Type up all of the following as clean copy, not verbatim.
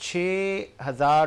6000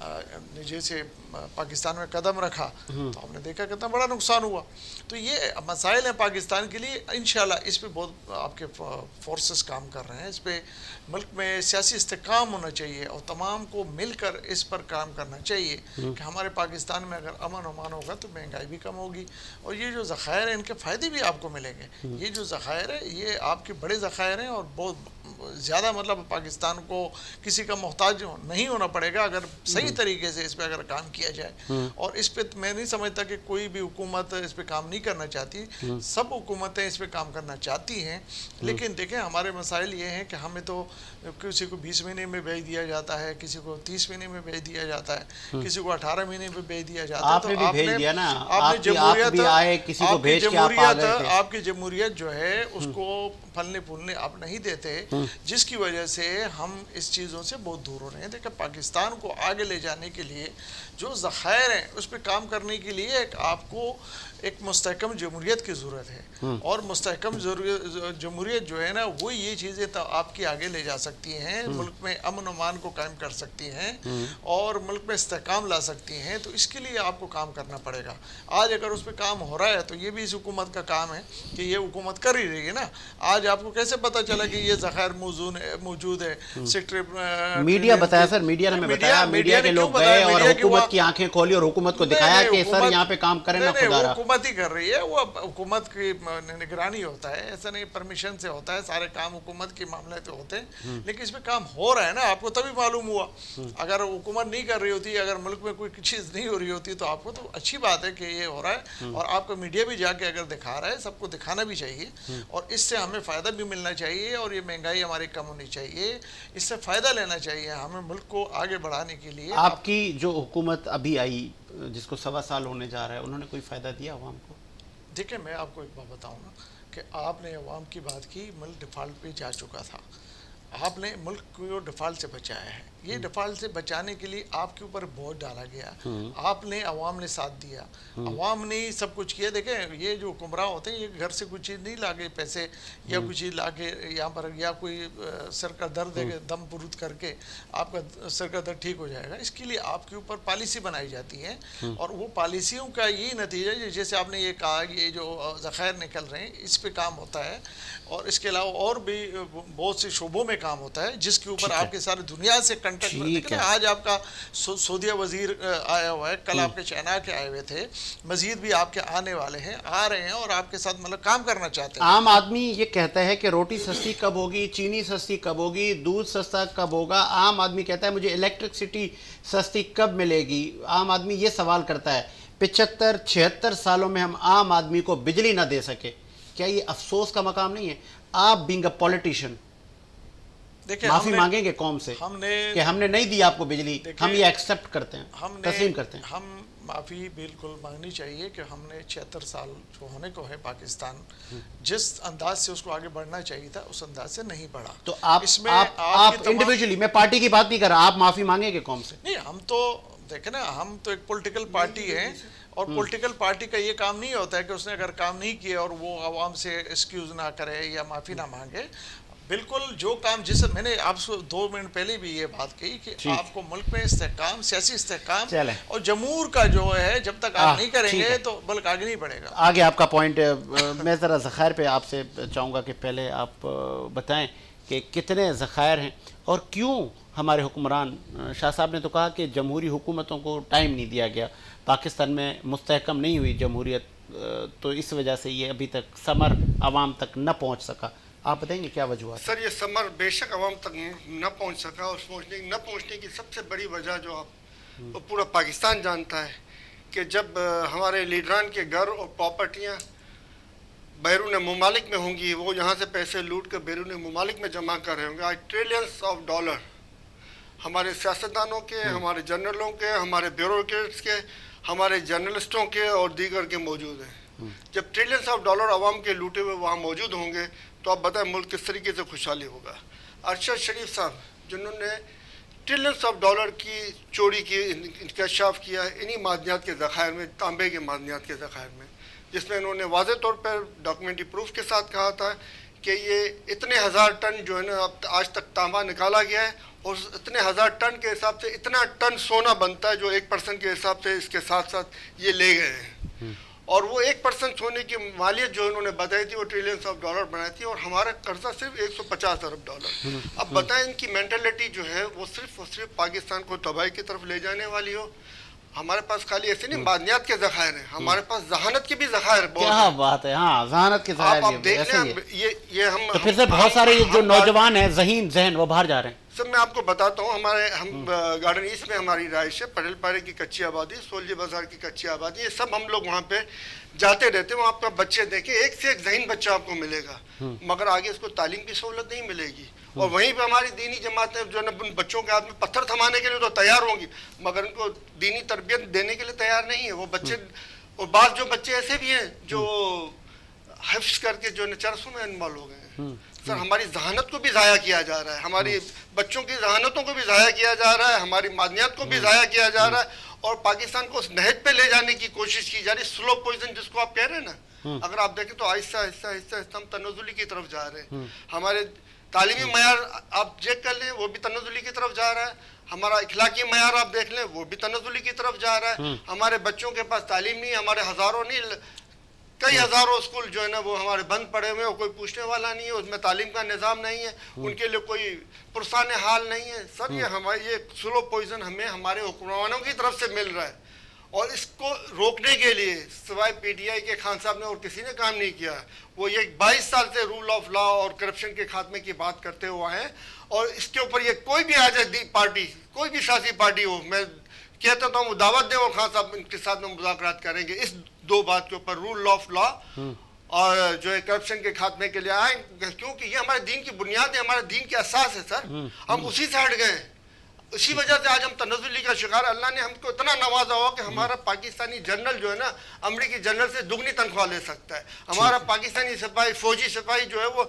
نیچے سے پاکستان میں قدم رکھا تو ہم نے دیکھا کتنا بڑا نقصان ہوا. تو یہ مسائل ہیں پاکستان کے لیے. انشاءاللہ اس پہ بہت آپ کے فورسز کام کر رہے ہیں. اس پہ ملک میں سیاسی استحکام ہونا چاہیے اور تمام کو مل کر اس پر کام کرنا چاہیے کہ ہمارے پاکستان میں اگر امن و امان ہوگا تو مہنگائی بھی کم ہوگی اور یہ جو ذخائر ہیں ان کے فائدے بھی آپ کو ملیں گے. یہ جو ذخائر ہے یہ آپ کے بڑے ذخائر ہیں اور بہت زیادہ مطلب پاکستان کو کسی کا محتاج نہیں ہونا پڑے گا اگر صحیح طریقے سے اس پہ اگر کام کیا جائے. اور اس پہ میں نہیں سمجھتا کہ کوئی بھی حکومت اس پہ کام نہیں کرنا چاہتی. سب حکومتیں اس پہ کام کرنا چاہتی ہیں لیکن دیکھیں ہمارے مسائل یہ ہیں کہ ہمیں تو کسی کو 20 مہینے میں بھیج دیا جاتا ہے, کسی کو 30 مہینے میں بھیج دیا جاتا ہے, کسی کو 18 مہینے میں بھیج دیا جاتا ہے. آپ نے بھی بھیج دیا نا, آپ نے جمہوریت بھی آئے کسی کو بھیج کے آپ آ گئے تھے. آپ کی جمہوریت جو ہے اس کو پھلنے پھولنے آپ نہیں دیتے جس کی وجہ سے ہم اس چیزوں سے بہت دور ہو رہے ہیں. دیکھیں پاکستان کو آگے لے جانے کے لیے جو ذخائر ہیں اس پہ کام کرنے کے لیے آپ کو ایک مستحکم جمہوریت کی ضرورت ہے اور مستحکم جمہوریت جو ہے نا وہ یہ چیزیں آپ کی آگے لے جا سکتی ہیں, ملک میں امن و امان کو قائم کر سکتی ہیں اور ملک میں استحکام لا سکتی ہیں. تو اس کے لیے آپ کو کام کرنا پڑے گا. آج اگر اس پہ کام ہو رہا ہے تو یہ بھی اس حکومت کا کام ہے کہ یہ حکومت کر ہی رہی ہے نا. آج آپ کو کیسے پتہ چلا کہ یہ ذخائر موجود ہے؟ سیکٹر میڈیا بتایا سر, میڈیا نے ہمیں بتایا, میڈیا کے لوگ گئے اور حکومت کی آنکھیں کھولی اور حکومت کو دکھایا کہ سر یہاں پہ کام کریں نا خدا رہا. حکومت ہی کر رہی ہے, وہ حکومت کی نگرانی ہوتا ہے, ایسا نہیں پرمیشن سے ہوتا ہے. سارے کام حکومت کے معاملے سے ہوتے ہیں لیکن اس میں کام ہو رہا ہے نا. آپ کو تبھی معلوم ہوا. اگر حکومت نہیں کر رہی ہوتی, اگر ملک میں کوئی چیز نہیں ہو رہی ہوتی تو آپ کو تو اچھی بات ہے کہ یہ ہو رہا ہے اور آپ کا میڈیا بھی جا کے اگر دکھا رہا ہے, سب کو دکھانا بھی چاہیے اور اس سے ہمیں فائدہ بھی ملنا چاہیے اور یہ مہنگائی ہماری کم ہونی چاہیے. اس سے فائدہ لینا چاہیے ہمیں ملک کو آگے بڑھانے کے لیے. آپ کی جو حکومت ابھی آئی جس کو 1.25 سال ہونے جا رہا ہے, انہوں نے کوئی فائدہ دیا عوام کو؟ دیکھیں میں آپ کو ایک بات بتاؤں نا کہ آپ نے عوام کی بات کی, ملک ڈیفالٹ پہ جا چکا تھا. آپ نے ملک کو ڈیفالٹ سے بچایا ہے. یہ ڈیفالٹ سے بچانے کے لیے آپ کے اوپر بوجھ ڈالا گیا, آپ نے عوام نے ساتھ دیا, عوام نے سب کچھ کیا. دیکھیں یہ جو حکمراں ہوتے ہیں یہ گھر سے کچھ چیز نہیں لا کے, پیسے یا کچھ چیز لا کے یہاں پر یا کوئی سر کا درد ہے کہ دم پرود کر کے آپ کا سر کا درد ٹھیک ہو جائے گا. اس کے لیے آپ کے اوپر پالیسی بنائی جاتی ہے اور وہ پالیسیوں کا یہی نتیجہ ہے جیسے آپ نے یہ کہا یہ جو ذخائر نکل رہے ہیں اس پہ کام ہوتا ہے اور اس کے علاوہ اور بھی بہت سے شعبوں میں کام ہوتا ہے جس کے اوپر آپ کے سارے دنیا سے کنٹیکٹ. آج آپ کا سعودیہ وزیر آیا ہوا ہے, کل آپ کے چائنا کے آئے ہوئے تھے, مزید بھی آپ کے آنے والے ہیں, آ رہے ہیں اور آپ کے ساتھ مطلب کام کرنا چاہتے ہیں. عام آدمی یہ کہتا ہے کہ روٹی سستی کب ہوگی, چینی سستی کب ہوگی, دودھ سستا کب ہوگا. عام آدمی کہتا ہے مجھے الیکٹرکسٹی سستی کب ملے گی. عام آدمی یہ سوال کرتا ہے. 75-76 سالوں میں ہم عام آدمی کو بجلی نہ دے سکے, کیا یہ افسوس کا مقام نہیں ہے؟ آپ بینگ اے پولیٹیشین معافی مانگیں گے قوم سے کہ ہم نے نہیں دی آپ کو بجلی, ہم یہ ایکسپٹ کرتے ہیں, تسلیم کرتے ہیں. ہم معافی بالکل مانگنی چاہیے کہ ہم نے 76 سال جو ہونے کو ہے پاکستان جس انداز سے اس کو آگے بڑھنا چاہیے تھا اس انداز سے نہیں بڑھا. تو آپ انڈیویجولی, میں پارٹی کی بات نہیں کر رہا, آپ معافی مانگیں گے قوم سے؟ نہیں, ہم تو دیکھیں نا, ہم تو ایک پولیٹیکل پارٹی ہیں اور پولیٹیکل پارٹی کا یہ کام نہیں ہوتا ہے کہ اس نے اگر کام نہیں کیا اور وہ عوام سے ایکسکیوز نہ کرے یا معافی نہ مانگے. بالکل جو کام جس میں نے آپ سے 2 منٹ پہلے بھی یہ بات کہی کہ آپ کو ملک میں استحکام, سیاسی استحکام اور جمہور کا جو ہے جب تک آپ نہیں کریں گے تو ملک آگے نہیں بڑھے گا. آگے آپ کا پوائنٹ, میں ذرا ذخائر پہ آپ سے چاہوں گا کہ پہلے آپ بتائیں کہ کتنے ذخائر ہیں اور کیوں ہمارے حکمران. شاہ صاحب نے تو کہا کہ جمہوری حکومتوں کو ٹائم نہیں دیا گیا, پاکستان میں مستحکم نہیں ہوئی جمہوریت, تو اس وجہ سے یہ ابھی تک ثمر عوام تک نہ پہنچ سکا. آپ بتائیں گے کیا وجوہات؟ سر یہ ثمر بے شک عوام تک نہ پہنچ سکا, اور نہ پہنچنے کی سب سے بڑی وجہ جو آپ پورا پاکستان جانتا ہے کہ جب ہمارے لیڈران کے گھر اور پراپرٹیاں بیرون ممالک میں ہوں گی, وہ یہاں سے پیسے لوٹ کر بیرون ممالک میں جمع کر رہے ہوں گے. آج ٹریلینس آف ڈالر ہمارے سیاستدانوں کے, ہمارے جنرلوں کے, ہمارے بیوروکریٹس کے, ہمارے جرنلسٹوں کے اور دیگر کے موجود ہیں. جب ٹریلینس آف ڈالر عوام کے لوٹے ہوئے وہاں موجود ہوں گے تو آپ بتائیں ملک کس طریقے سے خوشحالی ہوگا. ارشد شریف صاحب جنہوں نے ٹریلینس آف ڈالر کی چوری کی انکشاف کیا انہی معدنیات کے ذخائر میں, تانبے کے معدنیات کے ذخائر میں, جس میں انہوں نے واضح طور پر ڈاکومنٹری پروف کے ساتھ کہا تھا کہ یہ اتنے ہزار ٹن جو ہے نا اب آج تک تانبا نکالا گیا ہے، اور اتنے ہزار ٹن کے حساب سے اتنا ٹن سونا بنتا ہے جو 1% کے حساب سے اس کے ساتھ ساتھ یہ لے گئے ہیں. اور وہ 1% سونے کی مالیت جو انہوں نے بتائی تھی وہ ٹریلینس آف ڈالر بنائی تھی، اور ہمارا قرضہ صرف 150 ارب ڈالر. اب بتائیں ان کی مینٹلٹی جو ہے وہ صرف اور صرف پاکستان کو تباہی کی طرف لے جانے والی ہو. ہمارے پاس خالی ایسے نہیں معدنیات کے ذخائر ہیں، ہمارے پاس ذہانت کے بھی ذخائر بہت کیا ہیں. بات ہے، ہاں ذہانت کے ذخائر آپ دیکھ ایسے ہی ہے. لیں یہ ہم تو پھر سے بہت سارے جو نوجوان ہیں ذہین ذہن وہ باہر جا رہے ہیں. سب میں آپ کو بتاتا ہوں، ہم گارڈن ایسٹ میں ہماری رہائش ہے، پٹیل پارے کی کچی آبادی، سولجی بازار کی کچی آبادی، یہ سب ہم لوگ وہاں پہ جاتے رہتے ہیں. وہاں آپ کا بچے دیکھیں، ایک سے ایک ذہین بچہ آپ کو ملے گا، مگر آگے اس کو تعلیم کی سہولت نہیں ملے گی. اور وہیں پہ ہماری دینی جماعتیں جو ہے ان بچوں کے ہاتھ میں پتھر تھمانے کے لیے تو تیار ہوں گی، مگر ان کو دینی تربیت دینے کے لیے تیار نہیں ہے وہ بچے. اور بعض جو بچے ایسے بھی ہیں جو حفظ کر کے جو چرسوں میں انوالو ہو گئے ہیں. سر ہماری ذہانت کو بھی ضائع کیا جا رہا ہے، ہماری بچوں کی ذہانتوں کو بھی ضائع کیا جا رہا ہے، ہماری معدنیات کو بھی ضائع کیا جا رہا ہے، اور پاکستان کو اس نہج پہ لے جانے کی کوشش کی جا رہی ہے. سلو پوائزن جس کو آپ کہہ رہے ہیں نا، اگر آپ دیکھیں تو آہستہ آہستہ آہستہ آہستہ ہم تنزلی کی طرف جا رہے ہیں. ہمارے تعلیمی معیار آپ چیک کر لیں وہ بھی تنزلی کی طرف جا رہا ہے، ہمارا اخلاقی معیار آپ دیکھ لیں وہ بھی تنزلی کی طرف جا رہا ہے. ہمارے بچوں کے پاس تعلیم نہیں، ہمارے ہزاروں نہیں کئی ہزاروں اسکول جو ہے نا وہ ہمارے بند پڑے ہوئے ہیں، کوئی پوچھنے والا نہیں ہے، اس میں تعلیم کا نظام نہیں ہے، ان کے لیے کوئی پرسان حال نہیں ہے. سر یہ سلو پوائزن ہمیں ہمارے حکمرانوں کی طرف سے مل رہا ہے، اور اس کو روکنے کے لیے سوائے پی ٹی آئی کے خان صاحب نے اور کسی نے کام نہیں کیا. وہ یہ 22 سال سے رول آف لا اور کرپشن کے خاتمے کی بات کرتے ہوئے ہیں، اور اس کے اوپر یہ کوئی بھی آزادی پارٹی، کوئی بھی سیاسی پارٹی ہو، میں کہتا تو ہم دعوت دیں اور خان صاحب ان کے ساتھ میں مذاکرات کریں گے اس دو بات کے اوپر، رول آف لا اور جو ہے کرپشن کے خاتمے کے لیے آئیں، کیونکہ یہ ہمارے دین کی بنیاد ہے، ہمارے دین کے اساس ہے. سر ہم اسی سے ہٹ گئے ہیں، اسی وجہ سے آج ہم تنزلی کا شکار. اللہ نے ہم کو اتنا نوازا ہوا کہ ہمارا پاکستانی جنرل جو ہے نا امریکی جنرل سے دگنی تنخواہ لے سکتا ہے. ہمارا پاکستانی سپاہی، فوجی سپاہی جو ہے وہ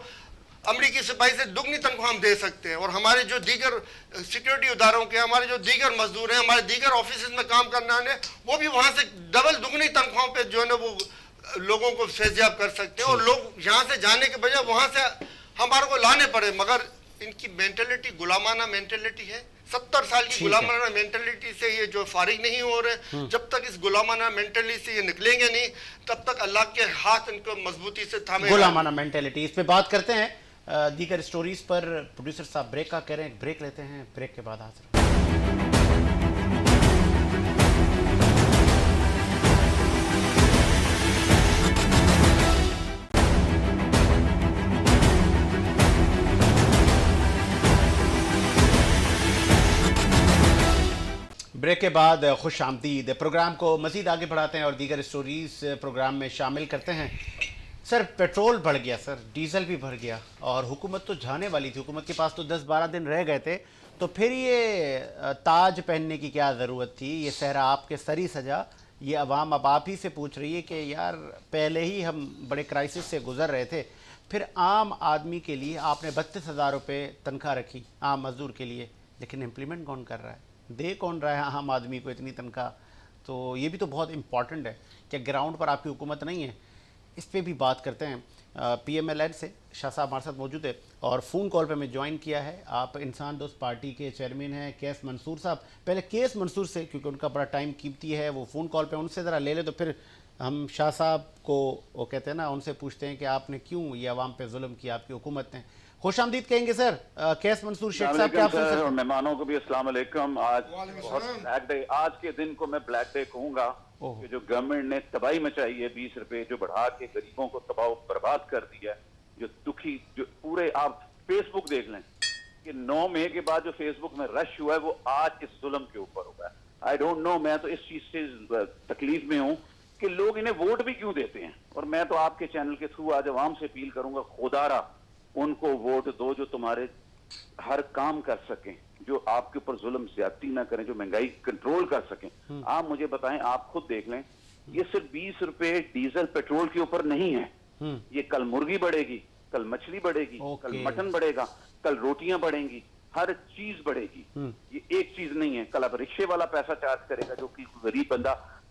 امریکی سپاہی سے دگنی تنخواہ ہم دے سکتے ہیں. اور ہمارے جو دیگر سیکیورٹی اداروں کے، ہمارے جو دیگر مزدور ہیں، ہمارے دیگر آفیسز میں کام کرنے والے، وہ بھی وہاں سے ڈبل دگنی تنخواہوں پہ جو ہے نا وہ لوگوں کو فیضیاب کر سکتے ہیں. اور لوگ یہاں سے جانے کے بجائے وہاں سے ہمارے کو لانے پڑے، مگر ان کی مینٹلٹی غلامانہ مینٹلٹی ہے. 70 سال کی غلامانہ مینٹلٹی سے یہ جو فارغ نہیں ہو رہے. جب تک اس غلامانہ مینٹلٹی سے یہ نکلیں گے نہیں، تب تک اللہ کے ہاتھ ان کو مضبوطی سے تھامے. غلامانہ مینٹلٹی، اس پہ بات کرتے ہیں دیگر سٹوریز پر. پروڈیوسر صاحب بریک کا کہہ رہے ہیں، بریک لیتے ہیں، بریک کے بعد حاضر. بریک کے بعد خوش آمدید. پروگرام کو مزید آگے بڑھاتے ہیں اور دیگر سٹوریز پروگرام میں شامل کرتے ہیں. سر پیٹرول بڑھ گیا، سر ڈیزل بھی بڑھ گیا، اور حکومت تو جانے والی تھی، حکومت کے پاس تو 10-12 دن رہ گئے تھے، تو پھر یہ تاج پہننے کی کیا ضرورت تھی؟ یہ صحرا آپ کے سری سجا. یہ عوام اب آپ ہی سے پوچھ رہی ہے کہ یار پہلے ہی ہم بڑے کرائسس سے گزر رہے تھے، پھر عام آدمی کے لیے آپ نے 32,000 روپے تنخواہ رکھی عام مزدور کے لیے، لیکن امپلیمنٹ کون کر رہا ہے؟ دے کون رہا ہے عام آدمی کو اتنی تنخواہ؟ تو یہ بھی تو بہت امپورٹنٹ ہے کہ گراؤنڈ پر آپ کی حکومت نہیں ہے. اس پہ بھی بات کرتے ہیں. پی ایم ایل این سے شاہ صاحب ہمارے ساتھ موجود ہے، اور فون کال پہ میں جوائن کیا ہے. آپ انسان دوست پارٹی کے چیئرمین ہیں کیس منصور صاحب. پہلے کیس منصور سے، کیونکہ ان کا بڑا ٹائم قیمتی ہے، وہ فون کال پہ ان سے ذرا لے لے، تو پھر ہم شاہ صاحب کو وہ کہتے ہیں نا ان سے پوچھتے ہیں کہ آپ نے کیوں یہ عوام پہ ظلم کیا، آپ کی حکومت نے. خوش آمدید کہیں گے سر کیس منصور شیخ صاحب. کیا اور مہمانوں کو بھی السلام علیکم. آج بہت بلیک ڈے، آج کے دن کو میں بلیک ڈے کہوں گا کہ جو گورنمنٹ نے تباہی مچائی ہے، 20 روپے جو بڑھا کے غریبوں کو تباہ و برباد کر دیا، جو دکھی، جو پورے آپ فیس بک دیکھ لیں کہ 9 مئی کے بعد جو فیس بک میں رش ہوا ہے وہ آج اس ظلم کے اوپر ہوا ہے. آئی ڈونٹ نو، میں تو اس چیز سے تکلیف میں ہوں کہ لوگ انہیں ووٹ بھی کیوں دیتے ہیں. اور میں تو آپ کے چینل کے تھرو آج عوام سے اپیل کروں گا، خدا را ان کو ووٹ دو جو تمہارے ہر کام کر سکیں، جو آپ کے اوپر ظلم زیادتی نہ کریں، جو مہنگائی کنٹرول کر سکیں. آپ مجھے بتائیں، آپ خود دیکھ لیں، یہ صرف 20 روپے ڈیزل پیٹرول کے اوپر نہیں ہے. یہ کل مرغی بڑھے گی، کل مچھلی بڑھے گی، کل مٹن بڑھے گا، کل روٹیاں بڑھیں گی، ہر چیز بڑھے گی. یہ ایک چیز نہیں ہے. کل اب رکشے والا پیسہ چارج کرے گا جو کہ غریب بندہ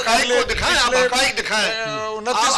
29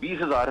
20,000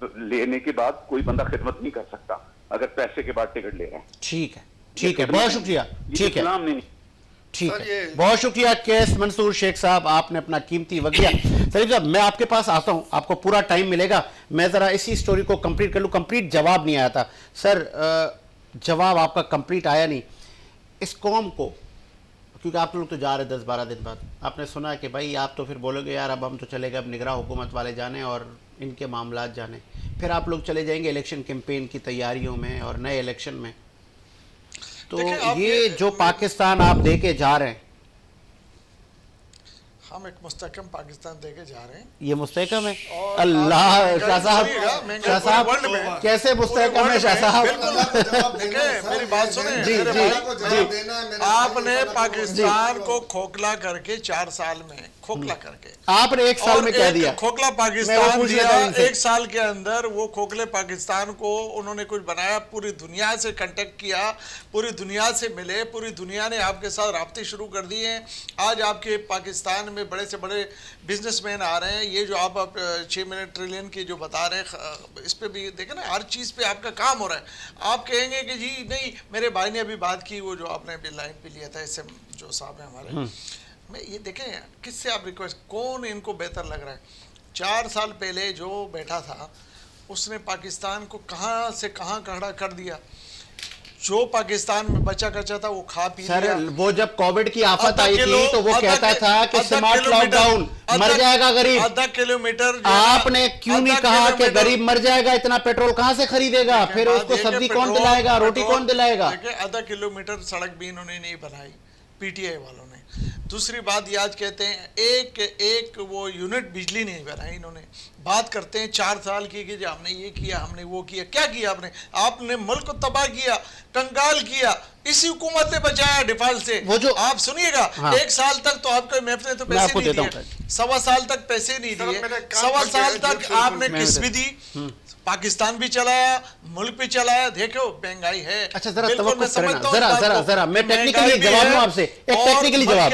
لینے کے بعد کوئی بندہ خدمت نہیں کر سکتا اگر پیسے کے بعد ٹکٹ لے رہے ہیں. ٹھیک ہے, بہت شکریہ. ٹھیک ہے, اسلام نہیں. ٹھیک ہے, بہت شکریہ کیس منصور شیخ صاحب, آپ نے اپنا قیمتی وقت دیا. سلیم صاحب میں آپ کے پاس آتا ہوں, آپ کو پورا ٹائم ملے گا, میں ذرا اسی سٹوری کو کمپلیٹ کر لوں. کمپلیٹ جواب نہیں آیا تھا سر, جواب آپ کا کمپلیٹ آیا نہیں. اس قوم کو, کیونکہ آپ لوگ تو جا رہے 10-12 دن بعد, آپ نے سنا کہ بھائی آپ تو پھر بولو گے یار اب ہم تو چلے گئے, اب نگراں حکومت والے جانے اور ان کے معاملات جانے, پھر آپ لوگ چلے جائیں گے الیکشن کیمپین کی تیاریوں میں اور نئے الیکشن میں. تو یہ جو پاکستان آپ دے کے جا رہے ہیں, ہم ایک مستحکم پاکستان دے کے جا رہے ہیں. یہ مستحکم ہے؟ اللہ شاہ صاحب کیسے مستحکم ہے شاہ صاحب؟ دیکھیں میری بات سنیں, آپ نے پاکستان کو کھوکھلا کر کے 4 سال میں کھوکھلا کر کے آپ نے 1 سال میں کہہ دیا کھوکھلا پاکستان دیا. 1 سال کے اندر وہ کھوکھلے پاکستان کو انہوں نے کچھ بنایا, پوری دنیا سے کنٹیکٹ کیا, پوری دنیا سے ملے, پوری دنیا نے آپ کے ساتھ رابطے شروع کر دیے ہیں. آج آپ کے پاکستان میں بڑے سے بڑے بزنس مین آ رہے ہیں. یہ جو آپ 6 ٹریلین کی جو بتا رہے ہیں, اس پہ بھی دیکھیں نا, ہر چیز پہ آپ کا کام ہو رہا ہے. آپ کہیں گے کہ جی نہیں, میرے بھائی نے ابھی بات کی, وہ جو آپ نے ابھی لائن پہ لیا تھا, اس سے جو صاحب ہیں ہمارے, میں یہ دیکھیں کس سے آپ ریکویسٹ, کون ان کو بہتر لگ رہا ہے. 4 سال پہلے جو بیٹھا تھا اس نے پاکستان کو کہاں سے کہاں کھڑا کر دیا. جو پاکستان میں بچا کچا تھا وہ کھا پی سر, لیا. وہ جب کووڈ کی آفت آئی تھی تو وہ کہتا تھا کہ سمارٹ لاک ڈاؤن, مر جائے گا غریب. 0.5 کلومیٹر آپ نے کیوں نہیں کہا کہ غریب مر جائے گا, اتنا پیٹرول کہاں سے خریدے گا, پھر اس کو سبزی کون دلائے گا, روٹی کون دلائے گا. دیکھیں 0.5 کلومیٹر سڑک بھی انہوں نے نہیں بنائی, پی ٹی آئی والوں نے. دوسری بات یہ آج کہتے ہیں ایک وہ یونٹ بجلی نہیں بنائی انہوں نے. بات کرتے ہیں 4 سال کی کہ ہم نے یہ کیا, ہم نے وہ کیا. کیا کیا آپ نے؟ آپ نے ملک کو تباہ کیا, کنگال کیا. اسی حکومت نے بچایا ڈیفالٹ سے. وہ جو آپ سنیے گا, 1 سال تک تو آپ کو محفل نے تو پیسے نہیں دیے, 1.25 سال تک پیسے نہیں دیے, 1.25 سال تک آپ نے کس بھی دی, پاکستان بھی چلایا, ملک بھی چلایا. دیکھو مہنگائی ہے. اچھا ذرا توقف کرنا, ذرا میں ٹیکنیکلی جواب دوں آپ سے, ایک ٹیکنیکلی جواب.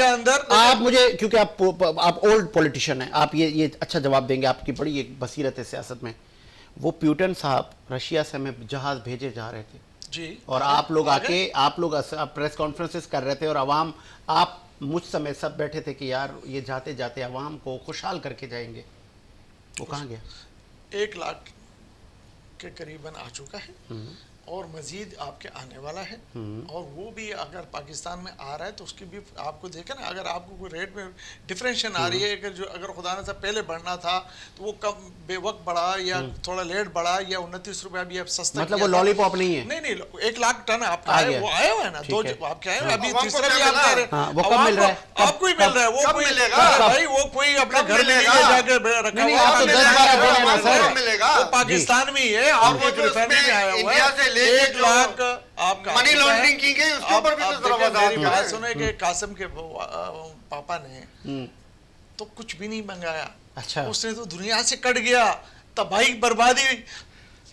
آپ مجھے, کیونکہ آپ اولڈ پولیٹیشین ہیں, آپ یہ اچھا جواب دیں گے, آپ کی بڑی ایک بصیرت ہے سیاست میں. وہ پیوٹن صاحب رشیا سے ہمیں جہاز بھیجے جا رہے تھے جی, اور آپ لوگ آ کے آپ لوگ پریس کانفرنسز کر رہے تھے, اور عوام, آپ مجھ سمیت سب بیٹھے تھے کہ یار یہ جاتے جاتے عوام کو خوشحال کر کے جائیں گے. وہ کہاں گیا؟ 1 لاکھ کے قریباً آ چکا ہے اور مزید آپ کے آنے والا ہے. اور وہ بھی اگر پاکستان میں آ رہا ہے تو اس کی بھی آپ کو دیکھیں نا, اگر آپ کو کوئی ریٹ میں ڈفرینشن آ رہی ہے, اگر خدا نہ پہلے بڑھنا تھا تو وہ کم بے وقت بڑھا یا تھوڑا لیٹ بڑھا, یا 29 روپے ابھی اب سستا, مطلب وہ لالی پاپ نہیں ہے. نہیں 1 لاکھ ٹن آپ کا ہے, وہ آیا ہوا ہے نا, 2 آپ کے آئے ہوئے, ابھی تیسرا بھی آپ کہہ رہے ہیں. وہ کب مل رہا ہے؟ آپ کو ہی مل رہا ہے. وہ کوئی بھائی, وہ کوئی اپنے گھر میں جا کے رکھا ہوا, پاکستان میں ہی ہے, آپ کی فیملی میں آیا ہوا ہے. 1 لاکھ آپ کا منی لانڈرنگ کی گئی, اس کے اوپر بھی تو میری بات سنیں کہ قاسم کے پاپا نے تو کچھ بھی نہیں منگایا. اچھا, اس نے تو دنیا سے کٹ گیا, تباہی بربادی.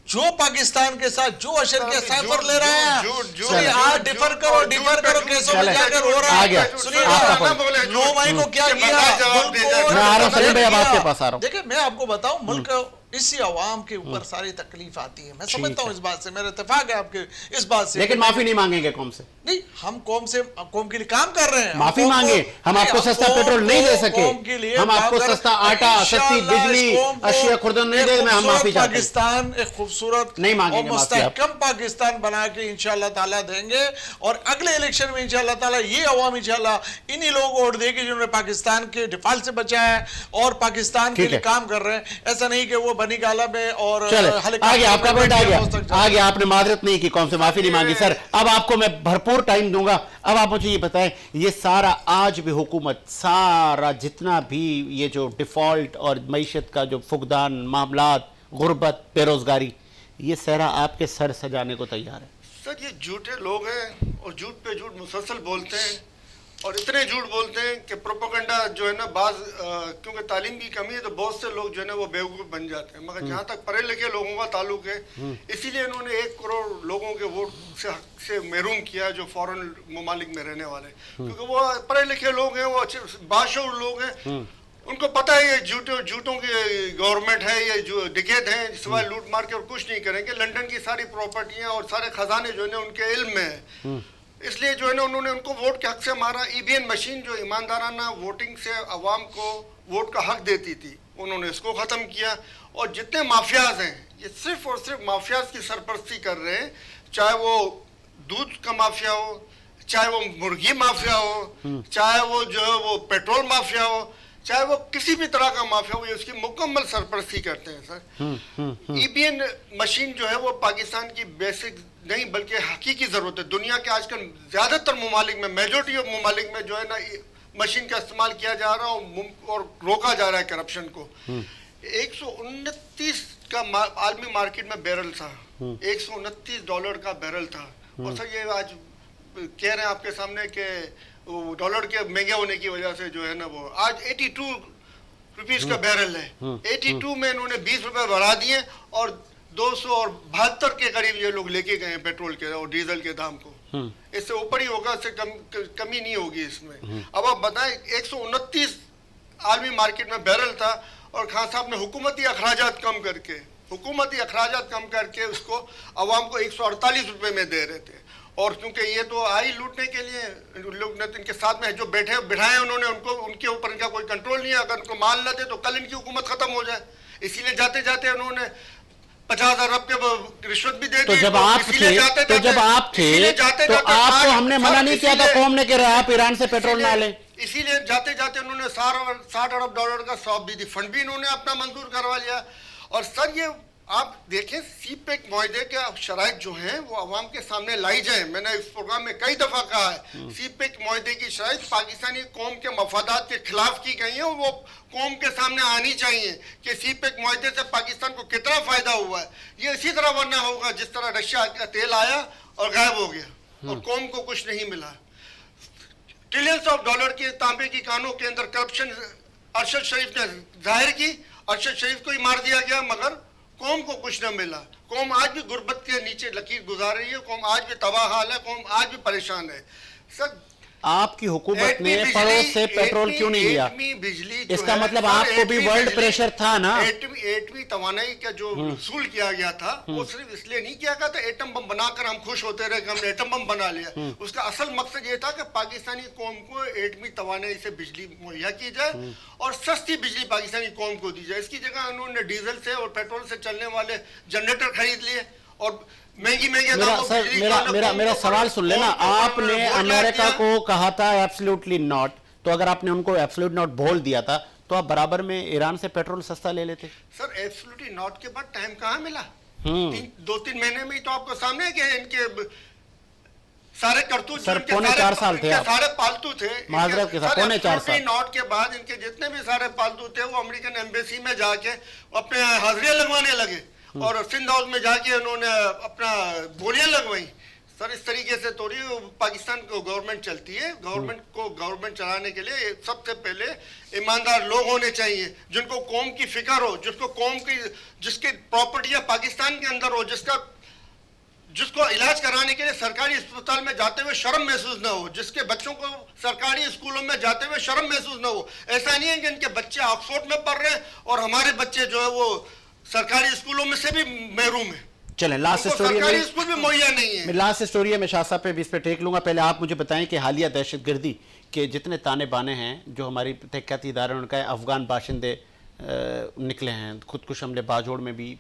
جو پاکستان کے ساتھ جو اشر کے سائفر لے رہے ہیں, آج ڈیفر کرو کیسوں میں جا کر ہو رہا ہے. سنیے 9 مئی کو کیا کیا, دیکھیں میں آپ کو بتاؤں, ملک اسی عوام کے اوپر ساری تکلیف آتی ہے. میں سمجھتا ہوں اس بات سے, میرا اتفاق ہے آپ کے اس بات سے, لیکن معافی نہیں مانگیں گے قوم سے. نہیں, ہم قوم کے لیے کام کر رہے ہیں. معافی مانگے, ہم آپ کو سستا پیٹرول نہیں دے سکے, ہم آپ کو سستا آٹا, سستی بجلی, اشیاء خوردن نہیں دے, میں ہم معافی چاہتے ہیں. پاکستان ایک خوبصورت اور مستحکم پاکستان بنا کے انشاءاللہ تعالیٰ دیں گے, اور اگلے الیکشن میں انشاءاللہ تعالیٰ یہ عوام انشاءاللہ انہی لوگوں کو ووٹ دے گی جنہوں نے پاکستان کے ڈیفالٹ سے بچایا ہے اور پاکستان کے لیے کام کر رہے ہیں. ایسا نہیں کہ وہ بنی گالا میں اور آگے آپ کا پوائنٹ آگے آپ نے معذرت نہیں کی, قوم سے معافی نہیں مانگی. سر اب آپ کو میں بھرپور ٹائم دوں گا. اب آپ مجھے یہ بتائیں, یہ سارا آج بھی حکومت, سارا جتنا بھی یہ جو ڈیفالٹ اور معیشت کا جو فقدان, معاملات, غربت, بے روزگاری, یہ سہرا آپ کے سر سجانے کو تیار ہے. سر یہ جھوٹے لوگ ہیں اور جھوٹ پہ جھوٹ مسلسل بولتے ہیں, اور اتنے جھوٹ بولتے ہیں کہ پروپیگنڈا جو ہے نا, بعض کیونکہ تعلیم کی کمی ہے تو بہت سے لوگ جو ہے نا وہ بیوقوف بن جاتے ہیں. مگر جہاں تک پڑھے لکھے لوگوں کا تعلق ہے, اسی لیے انہوں نے 1 کروڑ لوگوں کے ووٹ سے محروم کیا جو فورن ممالک میں رہنے والے, کیونکہ وہ پڑھے لکھے لوگ ہیں, وہ اچھے باشعور لوگ ہیں. ان کو پتہ ہے یہ جھوٹوں کی گورنمنٹ ہے, یہ جو ڈکیت ہیں سوائے لوٹ مار کے اور کچھ نہیں کریں گے. لنڈن کی ساری پراپرٹیاں اور سارے خزانے جو ہے ان کے علم میں ہیں, اس لیے جو ہے نا انہوں نے ان کو ووٹ کے حق سے مارا. ای وی ایم مشین جو ایماندارانہ ووٹنگ سے عوام کو ووٹ کا حق دیتی تھی, انہوں نے اس کو ختم کیا. اور جتنے مافیاز ہیں یہ صرف اور صرف مافیاز کی سرپرستی کر رہے ہیں, چاہے وہ دودھ کا مافیا ہو, چاہے وہ مرغی مافیا ہو, چاہے وہ جو ہے وہ پیٹرول مافیا ہو, چاہے وہ کسی بھی طرح کا مافیا ہو, یہ اس کی مکمل سرپرستی کرتے ہیں سر. ای وی ایم مشین جو ہے وہ پاکستان کی بیسک نہیں بلکہ حقیقی ضرورت ہے. دنیا کے آج کل زیادہ تر ممالک میں, میجورٹی آف ممالک میں جو ہے نا مشین کا استعمال کیا جا رہا اور روکا جا رہا ہے کرپشن کو. 129 کا عالمی مارکیٹ میں بیرل تھا, $129 کا بیرل تھا. اور سر یہ آج کہہ رہے ہیں آپ کے سامنے کہ ڈالر کے مہنگے ہونے کی وجہ سے جو ہے نا وہ آج 82 روپیز کا بیرل ہے. 82 میں انہوں نے 20 روپے بڑھا دیے اور 272 کے قریب یہ لوگ لے کے گئے ہیں پیٹرول کے اور ڈیزل کے دام کو. اس سے اوپر ہی ہوگا, اس سے کمی نہیں ہوگی اس میں. اب آپ بتائیں 129 عالمی مارکیٹ میں بیرل تھا اور خان صاحب نے حکومتی اخراجات کم کر کے اس کو عوام کو 148 روپے میں دے رہے تھے. اور کیونکہ یہ تو آئی لوٹنے کے لیے لوگ نے ان کے ساتھ میں جو بٹھائے انہوں نے ان کے اوپر ان کا کوئی کنٹرول نہیں ہے. اگر ان کو مال نہ دے تو کل ان کی حکومت ختم ہو جائے. اسی لیے جاتے جاتے انہوں نے 50,000 ارب کے رشوت بھی دے دی. تو جب آپ تھے تو آپ کو ہم نے منع نہیں کیا تھا قوم نے کہ آپ ایران سے پیٹرول نہ لیں. اسی لیے جاتے جاتے انہوں نے $60 ارب کا سابیدی فنڈ بھی انہوں نے اپنا منظور کروا لیا. اور سر یہ آپ دیکھیں سی پیک معاہدے کے شرائط جو ہیں وہ عوام کے سامنے لائی جائیں. میں نے اس پروگرام میں کئی دفعہ کہا ہے سی پیک معاہدے کی شرائط پاکستانی قوم کے مفادات کے خلاف کی گئی ہیں اور وہ قوم کے سامنے آنی چاہیے کہ سی پیک معاہدے سے پاکستان کو کتنا فائدہ ہوا ہے. یہ اسی طرح ورنہ ہوگا جس طرح رشیا کا تیل آیا اور غائب ہو گیا اور قوم کو کچھ نہیں ملا. ٹریلینز آف ڈالر کے تانبے کی کانوں کے اندر کرپشن ارشد شریف نے ظاہر کی. ارشد شریف کو ہی مار دیا گیا مگر قوم کو کچھ نہ ملا. قوم آج بھی غربت کے نیچے لکیر گزار رہی ہے. قوم آج بھی تباہ حال ہے. قوم آج بھی پریشان ہے. سر آپ کی حکومت نے پڑوس سے پیٹرول کیوں نہیں لیا؟ اس کا مطلب آپ کو بھی ورلڈ پریشر تھا نا. ایٹمی توانائی کا جو حصول کیا گیا تھا وہ صرف اس لیے نہیں کیا گیا تھا ایٹم بم بنا کر ہم خوش ہوتے رہے کہ ہم نے ایٹم بم بنا لیا. اس کا اصل مقصد یہ تھا کہ پاکستانی قوم کو ایٹمی توانائی سے بجلی مہیا کی جائے اور سستی بجلی پاکستانی قوم کو دی جائے. اس کی جگہ انہوں نے ڈیزل سے اور پیٹرول سے چلنے والے جنریٹر خرید لیے اور میرا سوال سن لینا. آپ نے امریکہ کو کہا تھا ایبسلیوٹلی ناٹ, تو اگر آپ نے ان کو ایبسلیوٹ ناٹ بول دیا تھا تو آپ برابر میں ایران سے پیٹرول سستا لے لیتے. سر ایبسلیوٹلی ناٹ کے بعد ٹائم کہاں ملا؟ 2-3 مہینے میں ہی تو آپ کو سامنے ہے کہ ان کے سارے کرتوت سر 4.5 سال تھے, سارے پالتو تھے. معذرت کے ساتھ 4.5 سال. ناٹ کے بعد ان کے جتنے بھی سارے پالتو تھے وہ امریکن ایمبیسی میں جا کے اپنے حاضریاں لگوانے لگے اور سندھ ہاؤس میں جا کے انہوں نے اپنا گولیاں لگوائیں. سر اس طریقے سے تھوڑی پاکستان کو گورنمنٹ چلتی ہے. گورنمنٹ چلانے کے لیے سب سے پہلے ایماندار لوگ ہونے چاہیے جن کو قوم کی فکر ہو, جس کی پراپرٹیاں پاکستان کے اندر ہو, جس کو علاج کرانے کے لیے سرکاری اسپتال میں جاتے ہوئے شرم محسوس نہ ہو, جس کے بچوں کو سرکاری اسکولوں میں جاتے ہوئے شرم محسوس نہ ہو. ایسا نہیں ہے کہ ان کے بچے آکسفورڈ میں پڑھ رہے ہیں اور ہمارے بچے جو ہے وہ سرکاری اسکولوں میں سے بھی محروم ہیں. چلیں لاسٹ اسٹوری میں شاہ صاحب پہ بھی اس پہ ٹیک لوں گا. پہلے آپ مجھے بتائیں کہ حالیہ دہشت گردی کے جتنے تانے بانے ہیں جو ہماری تحقیقاتی اداروں نے کہا ہے افغان باشندے نکلے ہیں, خودکش حملے باجوڑ میں بھی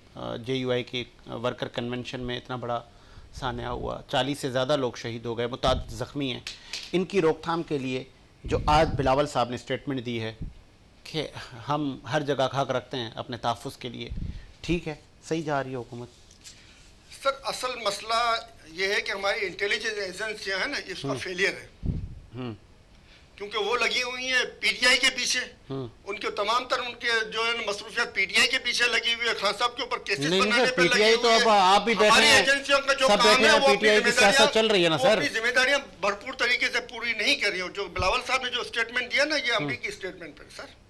JUI کے ورکر کنونشن میں اتنا بڑا سانحہ ہوا, 40 سے زیادہ لوگ شہید ہو گئے, متعدد زخمی ہیں. ان کی روک تھام کے لیے جو آج بلاول صاحب نے اسٹیٹمنٹ دی ہے کہ ہم ہر جگہ حق رکھتے ہیں اپنے تحفظ کے لیے, ٹھیک ہے, صحیح جا رہی ہے حکومت؟ سر اصل مسئلہ یہ ہے کہ ہماری انٹیلیجنس ایجنسیاں ہیں نا اس کا فیلئر ہے, کیونکہ وہ لگی ہوئی ہیں PTI کے پیچھے. ان کے تمام تر ان کے جو ہے مصروفیات PTI کے پیچھے لگی ہوئی ہے. خان صاحب کے اوپر کیسز بنانے پہ لگی ہوئی ہے. آپ بھی بیٹھے ہیں, ایجنسیوں کا جو سب کام ہے وہ PTI کی سیاست چل رہی ہے نا سر, اپنی ذمہ داریاں بھرپور طریقے سے پوری نہیں کر رہی ہوں. جو بلاول صاحب نے جو اسٹیٹمنٹ دیا نا یہ امریکی اسٹیٹمنٹ پر سر